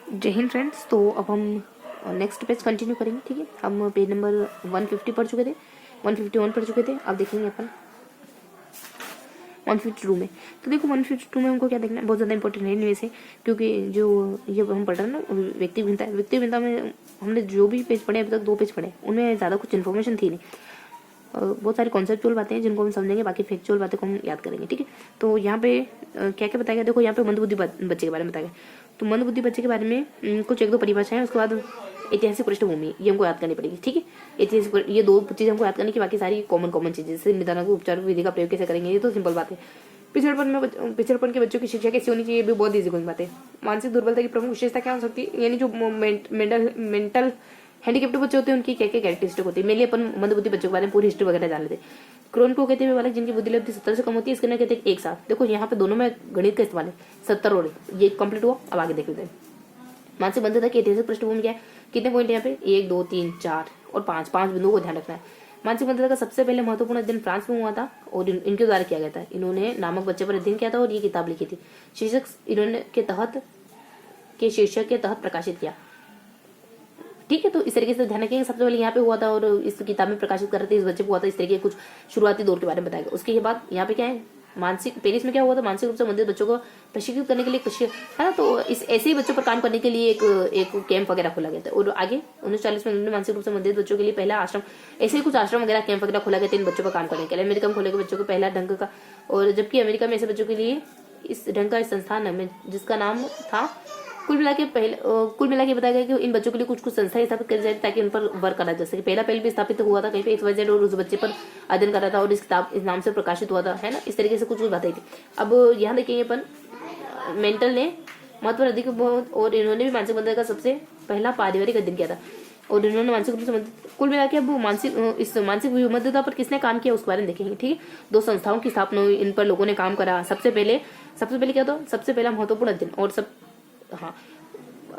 जय हिंद फ्रेंड्स। तो अब हम नेक्स्ट पेज कंटिन्यू करेंगे। ठीक है, हम पेज नंबर 150 पढ़ चुके थे, 151 पढ़ चुके थे। अब देखेंगे अपन 152 में। तो देखो 152 में हमको क्या देखना है, बहुत ज़्यादा इंपॉर्टेंट है इनमें से, क्योंकि जो ये हम पढ़ रहे हैं ना व्यक्ति भिन्नता है। व्यक्ति भिन्नता में हमने जो भी पेज पढ़े अभी तक 2 पेज पढ़े, उनमें ज़्यादा कुछ इन्फॉर्मेशन थी नहीं। बहुत सारी कॉन्सेप्चुअल बातें हैं जिनको हम समझेंगे, बाकी फैक्चुअल बातें को हम याद करेंगे। ठीक है, तो यहाँ पे क्या क्या बताया गया, देखो यहाँ पे मंदबुद्धि बच्चे के बारे में बताया गया। तो मंदबुद्धि बच्चे के बारे में कुछ 1-2 परिभाषाएं, उसके बाद ऐतिहासिक पृष्ठभूमि ये हमको याद करनी पड़ेगी। ठीक है, ऐतिहासिक ये 2 चीज़ हमको याद करनी की, बाकी सारी कॉमन चीज़ें जैसे निदान को उपचार विधि का प्रयोग कैसे करेंगे, ये तो सिंपल बात है। पिछड़पन के बच्चों की शिक्षा कैसी होनी चाहिए, ये भी बहुत ईजी कोई बात है। मानसिक दुर्बलता की प्रमुख विशेषता क्या हो सकती है, यानी जो मेंटल हैंडीकेप्ड बच्चे होते हैं उनकी क्या क्या कैरेक्टरिस्टिक होती है। मेनली अपन मंदबुद्धि बच्चों के बारे में पूरी हिस्ट्री वगैरह जान लेते हैं। क्रोन को कहते हैं बालक जिनकी बुद्धि लब्धि 70 से कम होती है, इसके ना कहते हैं एक साथ। देखो यहाँ पे दोनों में गणित का इस्तेमाल है, 70 और ये कंप्लीट हुआ। अब आगे देख लेते हैं मानसिक बंधुता की ऐतिहासिक पृष्ठभूमि क्या है, कितने पॉइंट यहाँ पे 1, 2, 3, 4 और 5 बिंदुओं को ध्यान रखना है। मानसिक बंधुता का सबसे पहले महत्वपूर्ण अध्ययन फ्रांस में हुआ था और इनके द्वारा किया गया था। इन्होंने नामक बच्चे पर अध्ययन किया था और ये किताब लिखी थी। शीर्षक इन्होंने शीर्षक के तहत प्रकाशित किया। ठीक है, तो इस तरीके से ध्यान रखेंगे। सबसे पहले यहाँ पे हुआ था और इस किताब में प्रकाशित कर रहे थे, इस बच्चे को हुआ था। इस तरीके के कुछ शुरुआती दौर के बारे में बताया। उसके बाद यहाँ पे क्या है, पेरिस में क्या हुआ था, मानसिक रूप से मंदिर बच्चों को प्रशिक्षित करने के लिए है ना। तो इस ऐसे ही बच्चों पर काम करने के लिए एक कैंप वगैरह खोला गया था। और आगे 1940 में उन्होंने मानसिक रूप से मंदिर बच्चों के लिए पहला आश्रम, ऐसे ही कुछ आश्रम वगैरह कैंप वगैरह खोला गया था इन बच्चों पर काम करने के लिए। अमेरिका में खोले गए बच्चों को पहला ढंग का, और जबकि अमेरिका में ऐसे बच्चों के लिए इस ढंग का संस्थान है जिसका नाम था कुल मिला के बताया गया कि इन बच्चों के लिए कुछ संस्थाएं स्थापित करी जाए ताकि उन पर वर्क करा जा सके। पहला भी स्थापित हुआ था कहीं पे XYZ और उस बच्चे पर अध्ययन कर रहा था और इस किताब इस नाम से प्रकाशित हुआ था, है ना। इस तरीके से कुछ बताई थी। अब यहाँ देखेंगे अपन मेंटल ने महत्व अधिक, और इन्होंने भी मानसिक बंधन का सबसे पहला पारिवारिक अध्ययन किया था और इन्होंने मानसिक रूप से कुल मिला के अब इस मानसिक विमद्धता पर किसने काम किया उसके बारे में देखेंगे। ठीक है, 2 संस्थाओं की स्थापना हुई, इन पर लोगों ने काम करा। सबसे पहले क्या था, सबसे पहला महत्वपूर्ण अध्ययन और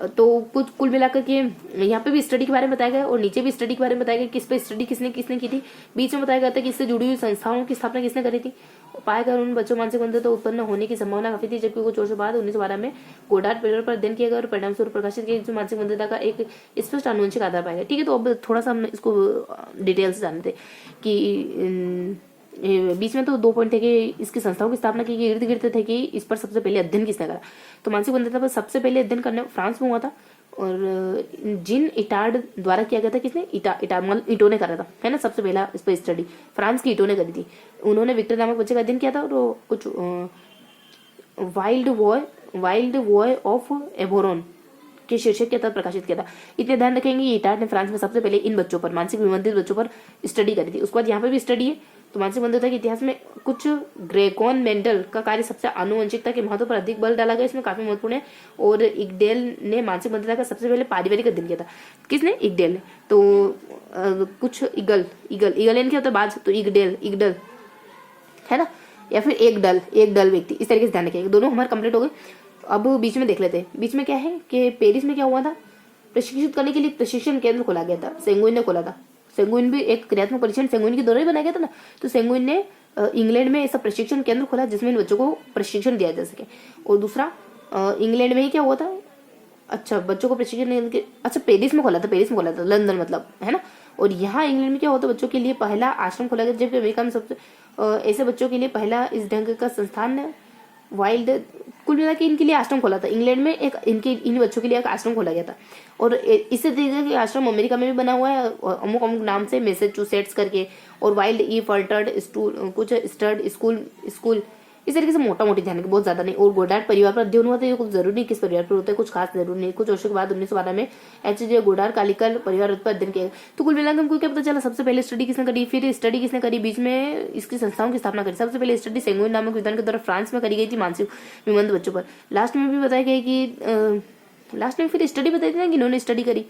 तो कुछ कुल मिलाकर के यहाँ पे भी स्टडी के बारे में बताया गया और नीचे भी स्टडी के बारे में बताया गया, किस पे स्टडी किसने की थी। बीच में बताया गया था कि इससे जुड़ी हुई संस्थाओं की स्थापना किसने करी थी। पाया गया उन बच्चों मानसिक बंधुता उत्पन्न होने की संभावना काफी थी, जबकि कुछ वर्षों बाद 1912 में गोडार्ड पेपर पर अध्ययन किया गया और परिणाम स्वरूप प्रकाशित किया जो मानसिक बंधुता का एक स्पष्ट आनुवंशिक आधार पाया गया। ठीक है, तो अब थोड़ा सा हम इसको डिटेल से जानते कि बीच में तो 2 पॉइंट थे कि इसकी संस्थाओं की स्थापना की इर्द गिर्द थे कि इस पर सबसे पहले अध्ययन किसने करा। तो मानसिक बंधुता पर सबसे पहले अध्ययन करने फ्रांस में हुआ था और जिन इटार्ड द्वारा किया गया था। किसने, इटो ने करा था, है ना। सबसे पहला इस पर स्टडी फ्रांस की इटो ने करी थी। उन्होंने विक्टर नामक बच्चे का अध्ययन किया था और कुछ वाइल्ड वॉय ऑफ एवोरन के शीर्षक के तहत प्रकाशित किया था। इतने ध्यान रखेंगे, इटार्ड ने फ्रांस में सबसे पहले इन बच्चों पर, मानसिक विमंदित बच्चों पर स्टडी करी थी। उसके बाद यहाँ पे भी स्टडी है। तो मानसिक बंधुता के इतिहास में कुछ ग्रेकॉन मेंडल का कार्य सबसे आनुवंशिकता के महत्व पर अधिक बल डाला गया, इसमें काफी महत्वपूर्ण है। और इगडेल ने मानसिक बंधुता का सबसे पहले पारिवारिक अध्ययन किया था। किसने, इगडेल ने। तो कुछ ईगल यानी क्या होता है, बाज, तो इगडल है ना, या फिर एक डल व्यक्ति। इस तरीके से ध्यान रखिएगा। दोनों हमारे कंप्लीट हो गए। अब बीच में देख लेते हैं। बीच में क्या है कि पेरिस में क्या हुआ था, प्रशिक्षित करने के लिए प्रशिक्षण केंद्र खोला गया था। सेंगुइन ने खोला था। सेंगुइन भी एक क्रियात्मक परीक्षण सेंगुइन के दौरान ही बनाया गया था ना। तो सेंगुइन ने इंग्लैंड में ऐसा प्रशिक्षण केंद्र खोला जिसमें इन बच्चों को प्रशिक्षण दिया जा सके। और दूसरा इंग्लैंड में ही क्या हुआ था, अच्छा बच्चों को प्रशिक्षण, अच्छा पेरिस में खोला था, लंदन मतलब, है ना। और यहाँ इंग्लैंड में क्या होता है, बच्चों के लिए पहला आश्रम खोला गया, जबकि अमेरिका में सबसे ऐसे बच्चों के लिए पहला इस ढंग का संस्थान वाइल्ड, कुल मिला के इनके लिए आश्रम खोला था। इंग्लैंड में इन बच्चों के लिए एक आश्रम खोला गया था। और इसी तरीके के आश्रम अमेरिका में भी बना हुआ है अमुक नाम से, मैसेच्यूसेट्स करके, और वाइल्ड ई फल्टर्ड कुछ स्टर्ड स्कूल इस तरीके से मोटा मोटी ध्यान, बहुत ज्यादा नहीं। और गोडार्ड परिवार पर अध्ययन हुआ था। ये कुछ जरूरी नहीं किस परिवार पर होता है, कुछ खास जरूरी नहीं। कुछ वर्षों के बाद 1912 में HJ गोडार्ड कालिकल परिवार पर अध्ययन किया। तो कुल मिलाकर हमको क्या पता चला, सबसे पहले स्टडी किसने करी, फिर स्टडी किसने करी, बीच में इसकी संस्थाओं की स्थापना करी। सबसे पहले स्टडी सेंगुइन नामक विद्वान के द्वारा फ्रांस में करी गई थी मानसिक विमंद बच्चों पर। लास्ट में भी बताया गया कि लास्ट में फिर स्टडी बताई थी ना कि इन्होंने स्टडी करी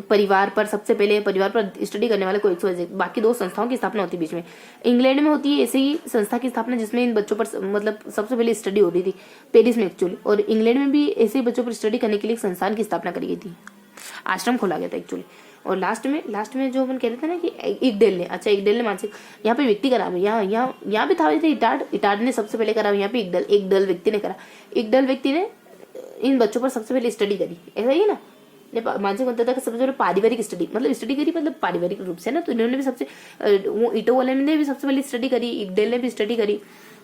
परिवार पर, सबसे पहले परिवार पर स्टडी करने वाले को बाकी 2 संस्थाओं की स्थापना होती है बीच में। इंग्लैंड में होती है ऐसे ही संस्था की स्थापना जिसमें इन बच्चों पर मतलब सबसे पहले स्टडी हो रही थी, पेरिस में एक्चुअली। और इंग्लैंड में भी ऐसे ही बच्चों पर स्टडी करने के लिए एक संस्थान की स्थापना करी गई थी, आश्रम खोला गया था एक्चुअली। और लास्ट में जो अपन कह रहे थे ना कि इगडेल ने मानसिक, यहाँ पे व्यक्ति करा, यहाँ भी था इटार्ड ने सबसे पहले करा, यहाँ पे इगडल व्यक्ति ने करा। इगडल व्यक्ति ने इन बच्चों पर सबसे पहले स्टडी करी, ऐसा ही है ना। मानसिक मंदता का सबसे पहले पारिवारिक स्टडी, मतलब स्टडी करी मतलब पारिवारिक रूप से ना, तो इन्होंने भी सबसे वो ईटो वाले ने भी सबसे पहले स्टडी करी, इग्डेल ने भी स्टडी करी।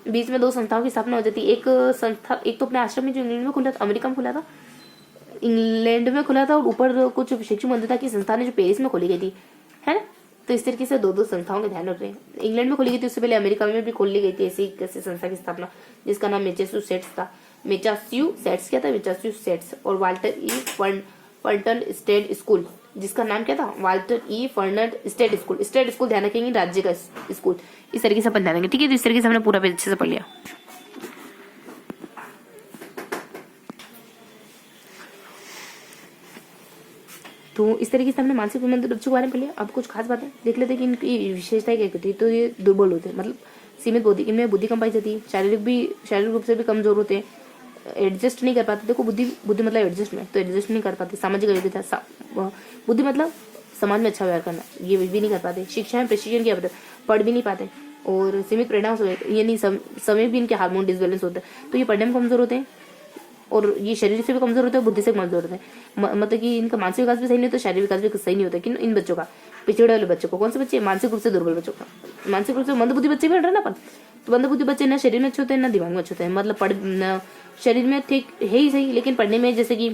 बीच में 2 संस्थाओं की स्थापना हो जाती है। एक संस्था, एक तो अपने आश्रम में जो इंग्लैंड में खुला था, अमेरिका में खुला था, इंग्लैंड में खुला था, और ऊपर कुछ शैक्षिक मंदता की संस्था ने जो पेरिस में खोली गई थी, है ना। तो इस तरीके से 2 संस्थाओं का ध्यान रख रहे हैं। इंग्लैंड में खोली गई थी, उससे पहले अमेरिका में भी खोली गई थी ऐसी कैसी संस्था की स्थापना, जिसका नाम मैसाचुसेट्स था। मैसाचुसेट्स क्या था, मैसाचुसेट्स। और वाल्टर ई फर्टन स्टेट स्कूल, जिसका नाम क्या था, वाल्टर ई फर्टन स्टेट स्कूल। स्टेट स्कूल ध्यान रखेंगे, राज्य का स्कूल। इस तरीके से अपन ध्यान रखेंगे, ठीक है। तो इस तरीके से हमने पूरा पेज अच्छे से पढ़ लिया। तो इस तरीके से हमने मानसिक संबंधित बच्चों के बारे में पढ़ लिया। अब कुछ खास बातें देख लेते हैं कि इनकी विशेषताएं क्या होती है। तो ये दुर्बल होते हैं, मतलब सीमित बुद्धि, इनमें बुद्धि कम पाई जाती है। शारीरिक रूप से भी कमजोर होते हैं, एडजस्ट नहीं कर पाते। देखो बुद्धि मतलब एडजस्टमेंट, तो एडजस्ट नहीं कर पाते। सामाजिक योग्यता, बुद्धि मतलब समाज में अच्छा व्यवहार करना, ये भी नहीं कर पाते। शिक्षा में प्रशिक्षण की पढ़ भी नहीं पाते। और सीमित परिणाम यानी समय भी इनके हार्मोन डिसबैलेंस होता है, तो ये पढ़ने में कमजोर होते हैं। और ये शरीर से भी कमजोर होते हैं, बुद्धि से कमजोर होते हैं। मतलब कि इनका मानसिक विकास भी सही नहीं होता, शारीरिक विकास भी सही नहीं होता। कि इन बच्चों का, पिछड़े वाले बच्चों को, कौन से बच्चे, मानसिक रूप से दुर्बल बच्चों का। मानसिक रूप से मंदबुद्धि बच्चे भी हट रहे ना अपन, तो मंदबुद्धि बच्चे ना शरीर में अच्छे होते हैं ना दिमाग में अच्छे होते हैं। मतलब शरीर में ठीक है ही सही, लेकिन पढ़ने में जैसे कि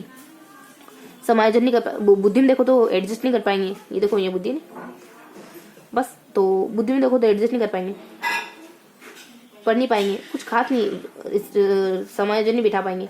समायोजन नहीं कर, बुद्धि में देखो तो एडजस्ट नहीं कर पाएंगे। ये देखो ये बुद्धि नहीं, बस। तो बुद्धि में देखो तो एडजस्ट नहीं कर पाएंगे, पढ़ नहीं पाएंगे, कुछ खास नहीं, समायोजन नहीं बिठा पाएंगे,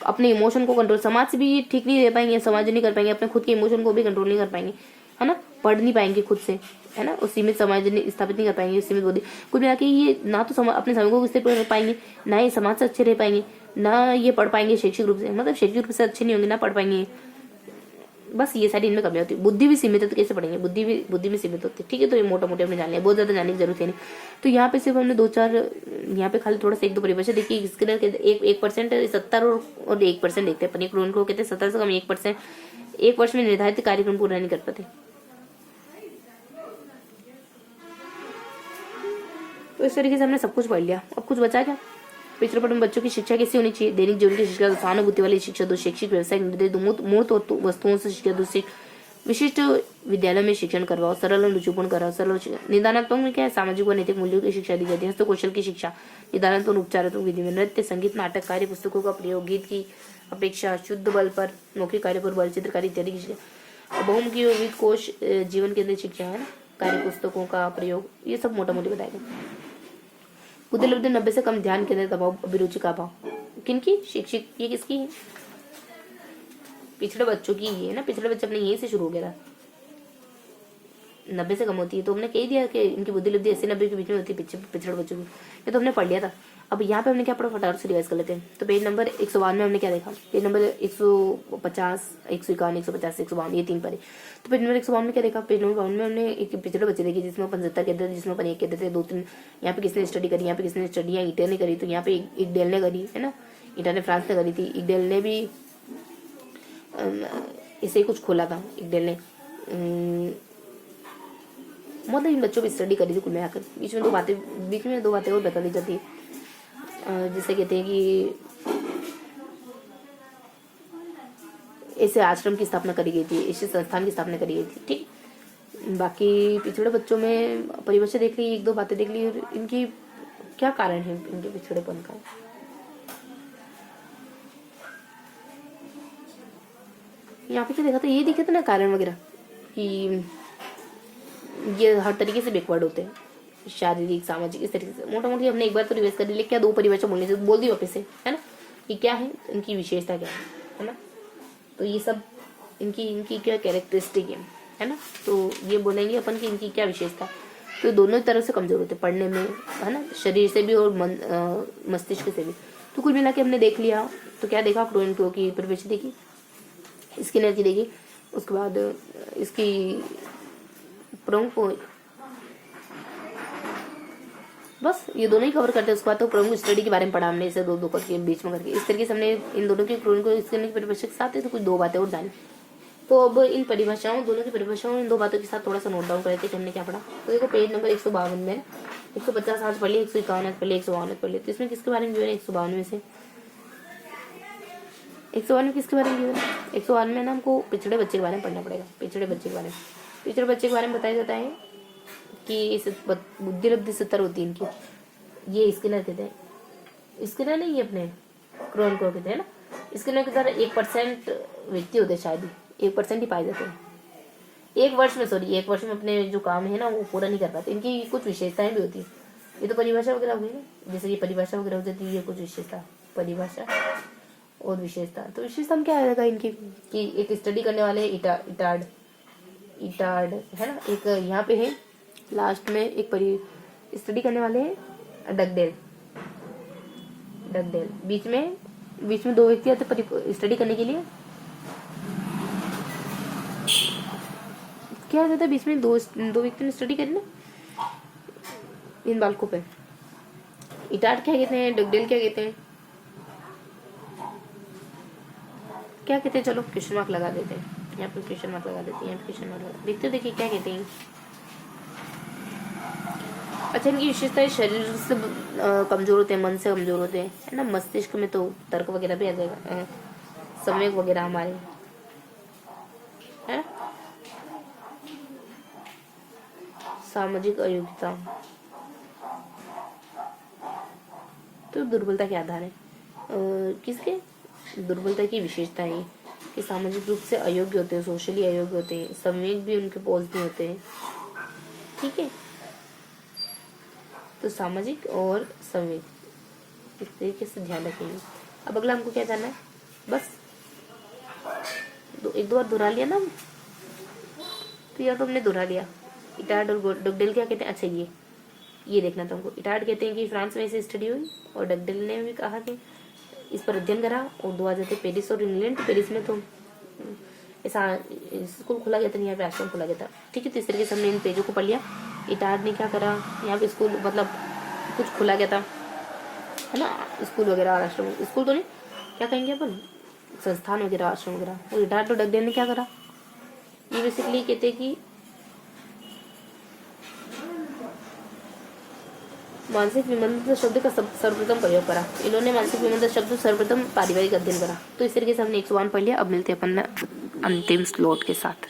अपने इमोशन को कंट्रोल, समाज से भी ठीक नहीं रह पाएंगे, समायोजन नहीं कर पाएंगे, अपने खुद के इमोशन को भी कंट्रोल नहीं कर पाएंगे, है ना। पढ़ नहीं पाएंगे खुद से, है ना। और सीमित समायोजन स्थापित नहीं कर पाएंगे, सीमित बुद्धि। कुल मिला के ये ना तो अपने समय को स्थिर कर पाएंगे, ना ही समाज से अच्छे रह पाएंगे, ना ये पढ़ पाएंगे शैक्षिक रूप से, मतलब शैक्षिक रूप से अच्छे नहीं होंगे, ना पढ़ पाएंगे। बस ये सारी इनमें कमियां होती है। बुद्धि भी सीमित है, तो कैसे पढ़ेंगे, बुद्धि में सीमित होती है, ठीक है। तो ये मोटा मोटे हमने जान लिया, बहुत ज्यादा जानने की जरूरत है नहीं। तो यहाँ पे सिर्फ हमने 2-4, यहाँ पे खाली थोड़ा सा 1-2 परिभाषा देखिए। इसके लिए 1% 70 और 1% देखते हैं अपन। एक को कहते हैं 70 से कम 1%, 1 वर्ष में निर्धारित कार्यक्रम पूरा नहीं कर पाते। तो इस तरीके से हमने सब कुछ पढ़ लिया। अब कुछ बचा क्या, पिछड़े पट में बच्चों की शिक्षा कैसी होनी चाहिए। दैनिक जीवन की शिक्षा, सहानुभूति वाली शिक्षा दो, शैक्षिक व्यवसाय मूर्त वस्तुओं से शिक्षा दो, विशिष्ट विद्यालय में शिक्षण करवाओ, सरल और रुचिपूर्ण कराओ, सरल। निदानात्मक में क्या है, सामाजिक व नैतिक मूल्यों की शिक्षा दी जाती है। हस्तकौशल की शिक्षा, निदानात्मक उपचारात्मक विधि में नृत्य, संगीत, नाटक, कार्य पुस्तकों का प्रयोग, गीत की अपेक्षा शुद्ध बल पर, मौखिक कार्य पर बल, चित्रकारी इत्यादि की शिक्षा। बहुमुखी विविध कोश जीवन केंद्रित शिक्षा है, कार्य पुस्तकों का प्रयोग, ये सब मोटा मोटी बताएगा। बुद्धि लब्धि 90 से कम, ध्यान केंद्रित अभाव, अभिरुचि का अभाव। किनकी, शिक्षित, ये किसकी है, पिछड़े बच्चों की ही है ना। पिछड़े बच्चे अपने यहीं से शुरू हो गया था, 90 से कम होती है। तो हमने कह दिया कि इनकी बुद्धि लब्धि 80-90 के बीच में होती है पिछड़े बच्चों की, ये तो हमने पढ़ लिया था। अब यहाँ पे हमने क्या पढ़ा, फटाफट से रिवाइज कर लेते हैं। तो पेज नंबर 152 में हमने क्या देखा, पेज नंबर 150, 151, 150, 152, ये 3 पढ़े। तो पेज नंबर 152 में क्या देखा, पेज नंबर 52 में हमने एक पिछड़े बच्चे देखे, जिसमें 75 कहते थे, जिसमें अपन 1 कहते थे, 2-3। यहाँ पे किसने स्टडी करी, यहाँ पे किसने स्टडी, यहाँ ईटा ने करी, तो यहाँ पे इग्डेल ने करी, है ना। ईटा ने फ्रांस ने करी थी, इग्डेल ने भी इसे कुछ खोला था, इग्डेल ने। मतलब इन बच्चों की स्टडी करी थी कुल मिलाकर। बीच में दो बातें और बता दी जाती है, जिसे कहते हैं कि ऐसे आश्रम की स्थापना करी गई थी, ऐसे संस्थान की स्थापना करी गई थी, ठीक। बाकी पिछड़े बच्चों में परिभाषा देख ली, 1-2 बातें देख ली, और इनकी क्या कारण है इनके पिछड़ेपन का। यहाँ पे क्या देखा था, ये दिखे थे ना कारण वगैरह, कि ये हर तरीके से बैकवर्ड होते हैं, शारीरिक, सामाजिक, इस तरीके से। मोटा मोटी हमने एक बार तो रिवाइज कर ली, क्या 2 परिभाषा बोलने से बोल दी वापस से, है ना। ये क्या है, इनकी विशेषता क्या है ना। तो ये सब इनकी क्या कैरेक्टरिस्टिक है ना। तो ये बोलेंगे अपन की इनकी क्या विशेषता। तो दोनों तरह से कमजोर होते हैं, पढ़ने में, है ना, शरीर से भी और मस्तिष्क से भी। तो कुल मिला के हमने देख लिया। तो क्या देखा, प्रो एंड प्रो की परिभाषा देखी, स्किनर की देखी, उसके बाद इसकी प्रमुख, बस ये दोनों ही कवर करते हैं। उसके बाद तो प्रमुख स्टडी के बारे में पढ़ा हमने, इसे 2-2 करके बीच में करके। इस तरीके से हमने इन दोनों की स्किनर की परिभाषा के साथ है, तो कुछ 2 बातें और जानी। तो अब इन परिभाषाओं, दोनों की परिभाषाओं, इन 2 बातों के साथ थोड़ा सा नोट डाउन करते कि हमने क्या पढ़ा। तो देखो पेज नंबर 152 में 150 आज पढ़ लिया, 151 आज पढ़ लिया, 152 पढ़ लिया। तो इसमें किसके बारे में जो है 152 में से 101 में किसके बारे में गिवन है? 101 में ना हमको पिछड़े बच्चे के बारे में पढ़ना पड़ेगा। पिछड़े बच्चे के बारे में, पिछड़े बच्चे के बारे में बताया जाता है कि बुद्धि लब्धि 70 होती है इनकी। ये स्किनर कहते हैं, स्किनर नहीं, ये अपने क्रोनकर कहते हैं ना। स्किनर की तरह 1% व्यक्ति होते हैं, शायद 1% ही पाए जाते हैं एक वर्ष में अपने जो काम है ना वो पूरा नहीं कर पाते। इनकी कुछ विशेषताएं भी होती है। ये तो परिभाषा वगैरह हुई ना, जैसे ये परिभाषा वगैरह हो जाती है, ये कुछ विशेषता, परिभाषा और विशेषता। तो विशेषता में क्या आएगा इनकी कि एक स्टडी करने वाले इटार्ड है ना, एक यहाँ पे है लास्ट में एक स्टडी करने वाले हैं डगडेल। बीच में 2 व्यक्ति आते स्टडी करने के लिए। क्या हो जाता है बीच में दो व्यक्ति ने स्टडी करी ना इन बालकों पे। इटार्ड क्या कहते हैं, डगडेल क्या कहते हैं, चलो क्वेश्चन मार्क लगा देते हैं, यहाँ पे क्वेश्चन मार्क लगा देते हैं, यहाँ पे क्वेश्चन मार्क लगा देखते देखिए क्या कहते हैं। अच्छा, इनकी विशेषता शरीर से कमजोर होते हैं, मन से कमजोर होते हैं, है ना। मस्तिष्क में तो तर्क वगैरह भी आ जाएगा, संवेग वगैरह हमारे, है। सामाजिक अयोग्यता तो दुर्बलता के आधार है। किसके? दुर्बलता की विशेषता है कि सामाजिक रूप से अयोग्य होते हैं, सोशली अयोग्य होते हैं, संवेग भी उनके पॉजिटिव होते हैं, ठीक है। तो सामाजिक और संवेग इस तरीके से ध्यान रखेंगे। अब अगला हमको क्या करना है, बस एक दो बार दोहरा लिया ना, तो या तो हमने दोहरा लिया। इटार्ड और डगडेल क्या कहते हैं, अच्छा ये देखना था हमको। इटार्ड कहते हैं कि फ्रांस में इसे स्टडी हुई, और डगडेल ने भी कहा कि इस पर अध्ययन करा। और 2 आ जाते पेरिस और इंग्लैंड। पेरिस में तो ऐसा स्कूल खोला गया था, यहाँ पे आश्रम खोला गया था, ठीक है। तो इस तरीके से हमने इन पेजों को पढ़ लिया। इटार्ड ने क्या करा, यहाँ पे स्कूल मतलब कुछ खोला गया था, है ना, स्कूल वगैरह और आश्रम, स्कूल तो नहीं, क्या कहेंगे अपन, संस्थान वगैरह, आश्रम वगैरह। और इटार्ड और डगडेल ने क्या करा, ये बेसिकली कहते हैं कि मानसिक विमंदता शब्द का सर्वप्रथम प्रयोग करा। इन्होंने मानसिक विमंदता शब्द सर्वप्रथम पारिवारिक अध्ययन करा। तो इस तरीके से हमने 101 पढ़ लिया। अब मिलते हैं अपन अंतिम स्लॉट के साथ।